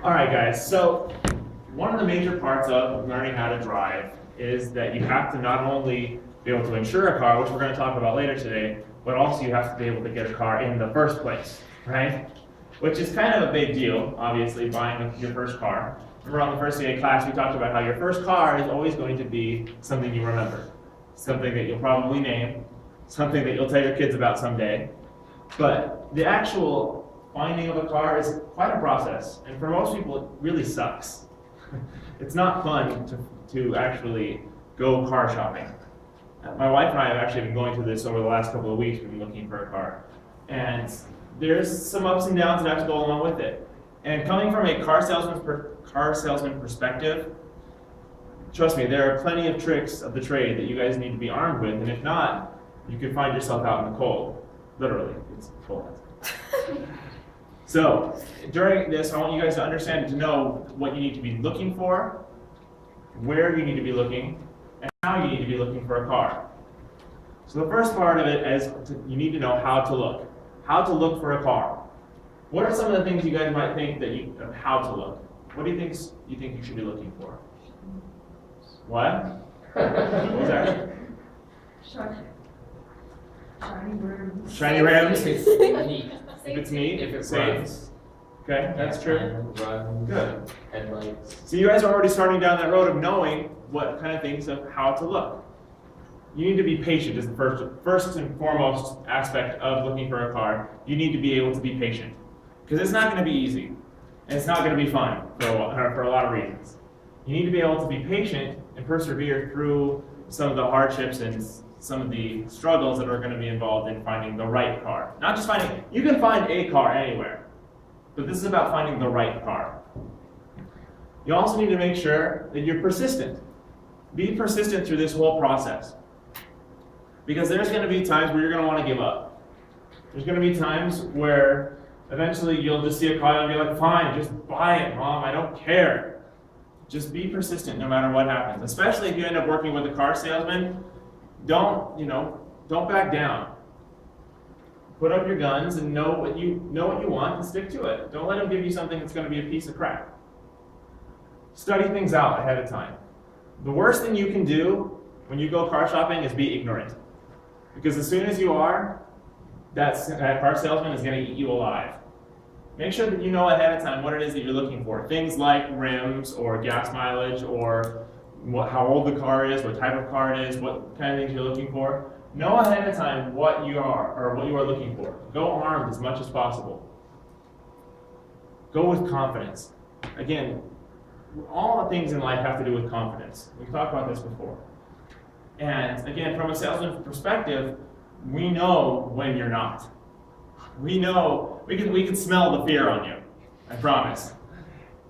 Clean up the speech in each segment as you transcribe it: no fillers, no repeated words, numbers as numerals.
All right, guys, so one of the major parts of learning how to drive is that you have to not only be able to insure a car, which we're going to talk about later today, but also you have to be able to get a car in the first place, right? Which is kind of a big deal, obviously, buying your first car. Remember on the first day of class, we talked about how your first car is always going to be something you remember, something that you'll probably name, something that you'll tell your kids about someday. But the actual finding of a car is quite a process, and for most people, it really sucks. It's not fun to actually go car shopping. My wife and I have actually been going through this over the last couple of weeks. We've been looking for a car, and there's some ups and downs that have to go along with it. And coming from a car salesman perspective, trust me, there are plenty of tricks of the trade that you guys need to be armed with, and if not, you could find yourself out in the cold. Literally, it's cold. So, during this, I want you guys to understand and to know what you need to be looking for, where you need to be looking, and how you need to be looking for a car. So the first part of it is you need to know how to look. How to look for a car. What are some of the things you guys might think of how to look? What do you think you should be looking for? What? What was that? Shiny rims. Shiny rims? If If it's neat, If it safe. runs. Okay, that's true. Runs. Good. Headlights. So you guys are already starting down that road of knowing what kind of things of how to look. You need to be patient is the first and foremost aspect of looking for a car. You need to be able to be patient. Because it's not going to be easy. And it's not going to be fun for a lot of reasons. You need to be able to be patient and persevere through some of the hardships and some of the struggles that are going to be involved in finding the right car. Not just finding, you can find a car anywhere, but this is about finding the right car. You also need to make sure that you're persistent. Be persistent through this whole process. Because there's going to be times where you're going to want to give up. There's going to be times where eventually you'll just see a car and be like, fine, just buy it, Mom, I don't care. Just be persistent no matter what happens. Especially if you end up working with a car salesman, don't back down. Put up your guns and know what you want and stick to it. Don't let them give you something that's going to be a piece of crap. Study things out ahead of time. The worst thing you can do when you go car shopping is be ignorant. Because as soon as you are, that car salesman is going to eat you alive. Make sure that you know ahead of time what it is that you're looking for. Things like rims or gas mileage or how old the car is, what type of car it is, what kind of things you're looking for. Know ahead of time what you are looking for. Go armed as much as possible. Go with confidence. Again, all the things in life have to do with confidence. We've talked about this before. And again, from a salesman's perspective, we know when you're not. We know, we can smell the fear on you, I promise.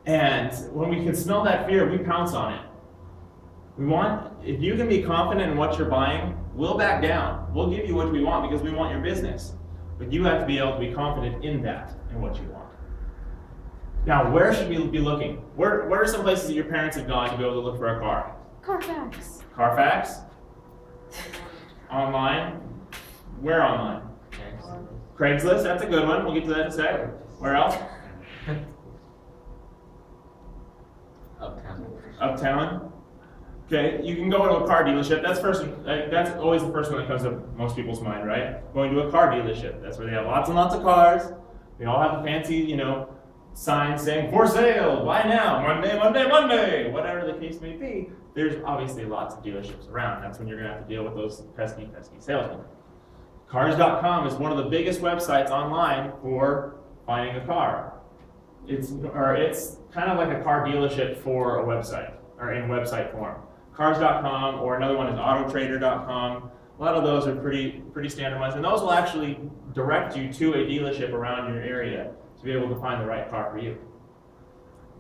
And when we can smell that fear, we pounce on it. If you can be confident in what you're buying, we'll back down. We'll give you what we want because we want your business. But you have to be able to be confident in that, in what you want. Now, where should we be looking? Where are some places that your parents have gone to be able to look for a car? Carfax. Carfax? Online? Where online? Craigslist, that's a good one. We'll get to that in a sec. Where else? Uptown. Okay, you can go to a car dealership. That's always the first one that comes to most people's mind, right? Going to a car dealership. That's where they have lots and lots of cars. They all have a fancy, signs saying, for sale, buy now, Monday, Monday, Monday, whatever the case may be. There's obviously lots of dealerships around. That's when you're going to have to deal with those pesky salesmen. Cars.com is one of the biggest websites online for finding a car. It's kind of like a car dealership for a website, or in website form. Cars.com, or another one is Autotrader.com. A lot of those are pretty standard ones, and those will actually direct you to a dealership around your area to be able to find the right car for you.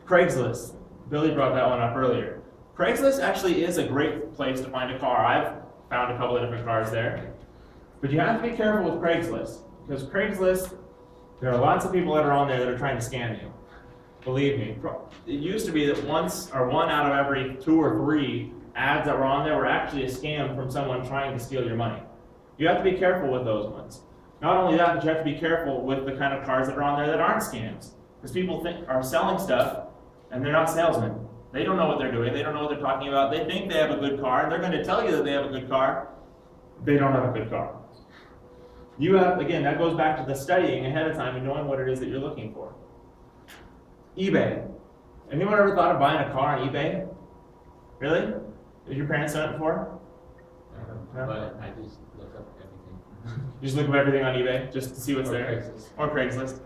Craigslist. Billy brought that one up earlier. Craigslist actually is a great place to find a car. I've found a couple of different cars there. But you have to be careful with Craigslist, because Craigslist, there are lots of people that are on there that are trying to scam you. Believe me. It used to be that one out of every 2 or 3 ads that were on there were actually a scam from someone trying to steal your money. You have to be careful with those ones. Not only that, but you have to be careful with the kind of cars that are on there that aren't scams. Because people are selling stuff, and they're not salesmen. They don't know what they're doing. They don't know what they're talking about. They think they have a good car, and they're going to tell you that they have a good car. They don't have a good car. You have, again, that goes back to the studying ahead of time and knowing what it is that you're looking for. eBay. Anyone ever thought of buying a car on eBay? Really? Did your parents done it before? No? But I just look up everything. You just look up everything on eBay just to see what's Or there? Craigslist. Or Craigslist.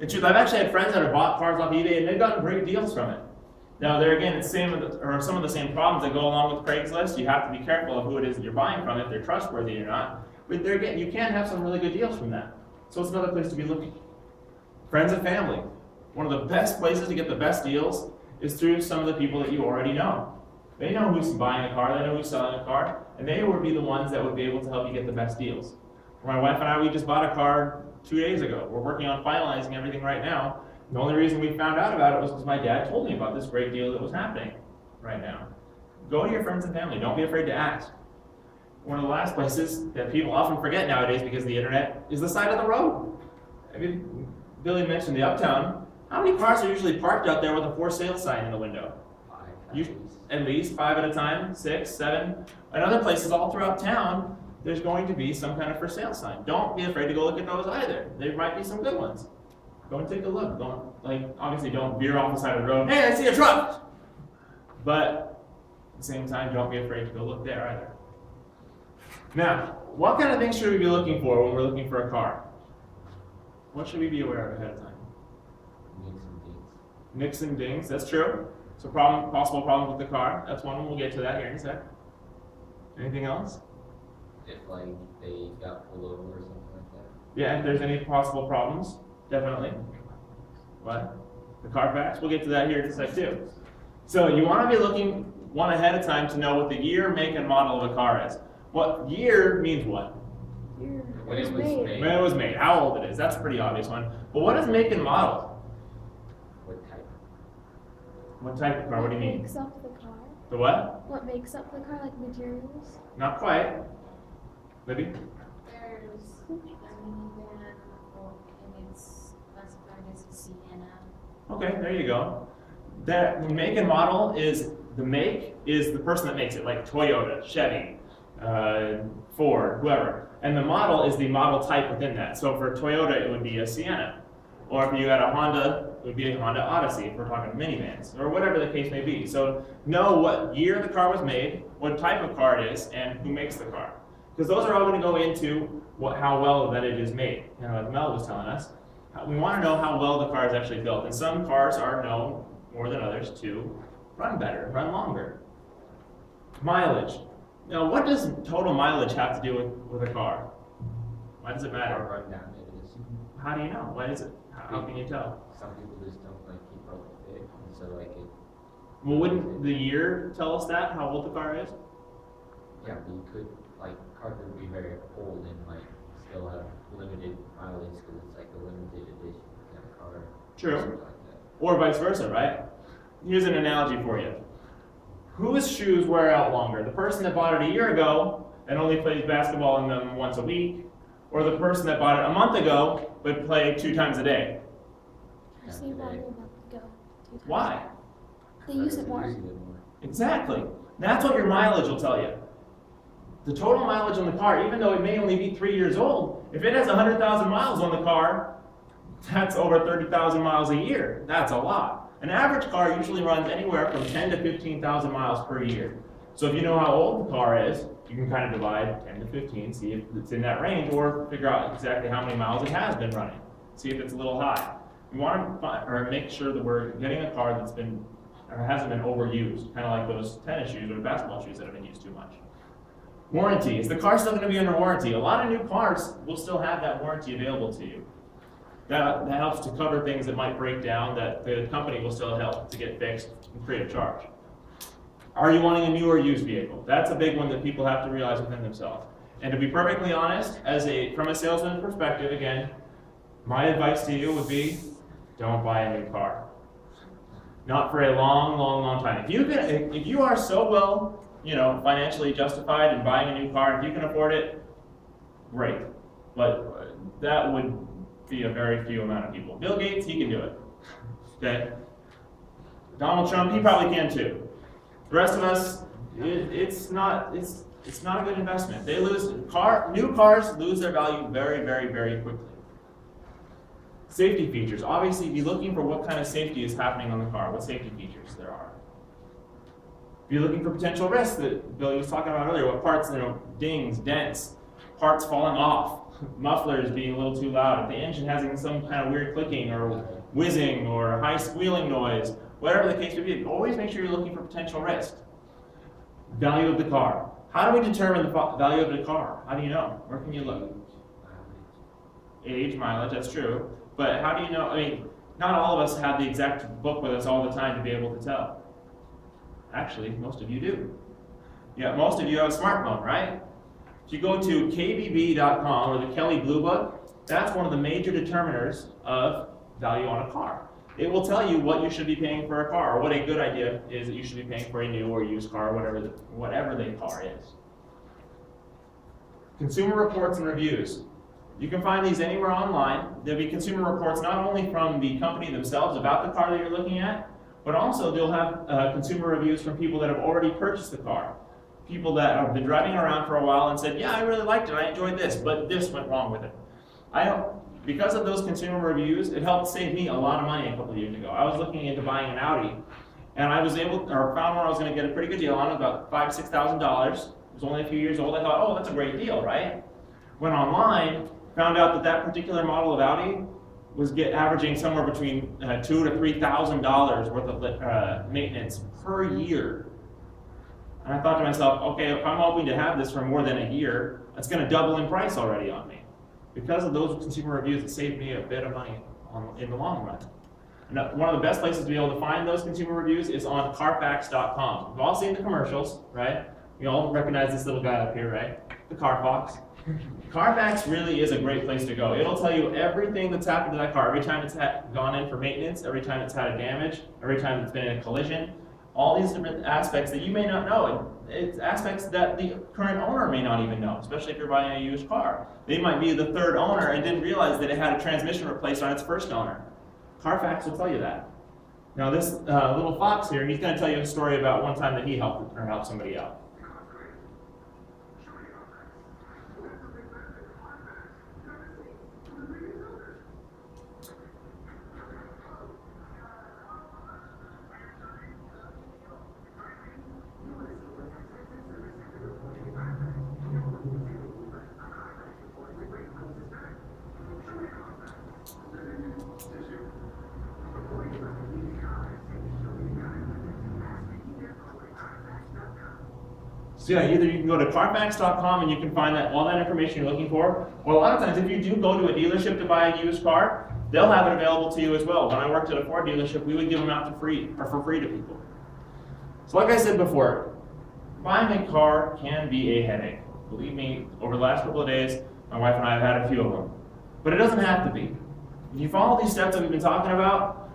It's true. I've actually had friends that have bought cars off eBay and they've gotten great deals from it. Now, there again, it's some of the same problems that go along with Craigslist. You have to be careful of who it is that you're buying from, if they're trustworthy or not. But there again, you can have some really good deals from that. So it's another place to be looking. Friends and family. One of the best places to get the best deals is through some of the people that you already know. They know who's buying a car, they know who's selling a car, and they would be the ones that would be able to help you get the best deals. My wife and I, we just bought a car 2 days ago. We're working on finalizing everything right now. The only reason we found out about it was because my dad told me about this great deal that was happening right now. Go to your friends and family. Don't be afraid to ask. One of the last places that people often forget nowadays because of the internet is the side of the road. I mean, Billy mentioned the Uptown. How many cars are usually parked out there with a for sale sign in the window? 5 You, at least 5 at a time, 6, 7. In other places all throughout town, there's going to be some kind of for sale sign. Don't be afraid to go look at those either. There might be some good ones. Go and take a look. Obviously don't veer off the side of the road. Hey, I see a truck! But at the same time, don't be afraid to go look there either. Now, what kind of things should we be looking for when we're looking for a car? What should we be aware of ahead of time? Nicks and things. Nicks and dings, that's true. So possible problems with the car. That's one. We'll get to that here in a sec. Anything else? If like they got pulled over or something like that. Yeah, if there's any possible problems, definitely. What? The Carfax? We'll get to that here in a sec too. So you want to be looking one ahead of time to know what the year, make, and model of a car is. What year means what? When it was made. When it was made, how old it is. That's a pretty obvious one. But what is make and model? What type? What type of car? What do you mean? Makes up the car. The what? What makes up the car, like materials? Not quite. Libby? There's a minivan, and it's classified as a Sienna. Okay, there you go. That make and model is, the make is the person that makes it, like Toyota, Chevy, Ford, whoever. And the model is the model type within that. So for Toyota, it would be a Sienna. Or if you had a Honda, it would be a Honda Odyssey, if we're talking minivans, or whatever the case may be. So know what year the car was made, what type of car it is, and who makes the car. Because those are all going to go into how well that it is made. Like Mel was telling us, we want to know how well the car is actually built. And some cars are known more than others to run better, run longer. Mileage. Now, what does total mileage have to do with a car? Why does it How matter? run down it is. How do you know? Why is it? How can you tell? Some people just don't like keep up with it, and so like it. Well, wouldn't the year tell us that, how old the car is? Yeah, but you could like cars would be very old and like still have limited mileage because it's like a limited edition kind of car. True. Or something like that. Or vice versa, right? Here's an analogy for you. Whose shoes wear out longer? The person that bought it a year ago and only plays basketball in them once a week, or the person that bought it a month ago but played 2 times a day? I see why they want to go 2 times. Why? They use it more. Exactly. That's what your mileage will tell you. The total mileage on the car, even though it may only be 3 years old, if it has 100,000 miles on the car, that's over 30,000 miles a year. That's a lot. An average car usually runs anywhere from 10 to 15,000 miles per year. So if you know how old the car is, you can kind of divide 10 to 15, see if it's in that range, or figure out exactly how many miles it has been running. See if it's a little high. We want to make sure that we're getting a car that's been or hasn't been overused, kind of like those tennis shoes or basketball shoes that have been used too much. Warranty. Is the car still going to be under warranty? A lot of new cars will still have that warranty available to you. That helps to cover things that might break down that the company will still help to get fixed free of charge. Are you wanting a new or used vehicle? That's a big one that people have to realize within themselves. And to be perfectly honest, from a salesman perspective, again, my advice to you would be, don't buy a new car. Not for a long, long, long time. If you are so well, financially justified in buying a new car, if you can afford it, great. But that would be a very few amount of people. Bill Gates, he can do it. Okay? Donald Trump, he probably can too. The rest of us, it's not a good investment. New cars lose their value very, very, very quickly. Safety features. Obviously, be looking for what kind of safety is happening on the car, what safety features there are. If you're looking for potential risks that Billy was talking about earlier, what parts, dings, dents, parts falling off, mufflers being a little too loud, if the engine having some kind of weird clicking or whizzing or high squealing noise, whatever the case may be, always make sure you're looking for potential risk. Value of the car. How do we determine the value of the car? How do you know? Where can you look? Age, mileage, that's true. But how do you know? I mean, not all of us have the exact book with us all the time to be able to tell. Actually, most of you do. Yeah, most of you have a smartphone, right? If you go to kbb.com or the Kelley Blue Book, that's one of the major determiners of value on a car. It will tell you what you should be paying for a car, or what a good idea is that you should be paying for a new or used car, whatever the car is. Consumer reports and reviews. You can find these anywhere online. There'll be consumer reports not only from the company themselves about the car that you're looking at, but also they'll have consumer reviews from people that have already purchased the car. People that have been driving around for a while and said, yeah, I really liked it, I enjoyed this, but this went wrong with it. Because of those consumer reviews, it helped save me a lot of money a couple of years ago. I was looking into buying an Audi, and I found one I was going to get a pretty good deal on, about $5,000, $6,000. It was only a few years old. I thought, oh, that's a great deal, right? Went online, found out that particular model of Audi was averaging somewhere between $2,000 to $3,000 worth of maintenance per year. And I thought to myself, okay, if I'm hoping to have this for more than a year, that's going to double in price already on me. Because of those consumer reviews, it saved me a bit of money in the long run. And one of the best places to be able to find those consumer reviews is on Carfax.com. We've all seen the commercials, right? We all recognize this little guy up here, right? The Carfox. Carfax really is a great place to go. It'll tell you everything that's happened to that car, every time it's gone in for maintenance, every time it's had a damage, every time it's been in a collision. All these different aspects that you may not know. It's aspects that the current owner may not even know, especially if you're buying a used car. They might be the third owner and didn't realize that it had a transmission replaced on its first owner. Carfax will tell you that. Now this little fox here, he's going to tell you a story about one time that he helped somebody out. So yeah, either you can go to Carfax.com and you can find all that information you're looking for, or a lot of times if you do go to a dealership to buy a used car, they'll have it available to you as well. When I worked at a Ford dealership, we would give them out for free to people. So like I said before, buying a car can be a headache. Believe me, over the last couple of days, my wife and I have had a few of them. But it doesn't have to be. If you follow these steps that we've been talking about,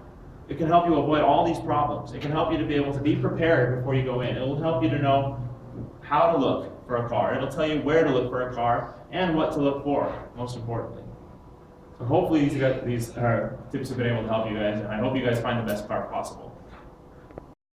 it can help you avoid all these problems. It can help you to be able to be prepared before you go in. It will help you to know how to look for a car. It'll tell you where to look for a car and what to look for, most importantly. So hopefully these tips have been able to help you guys, and I hope you guys find the best car possible.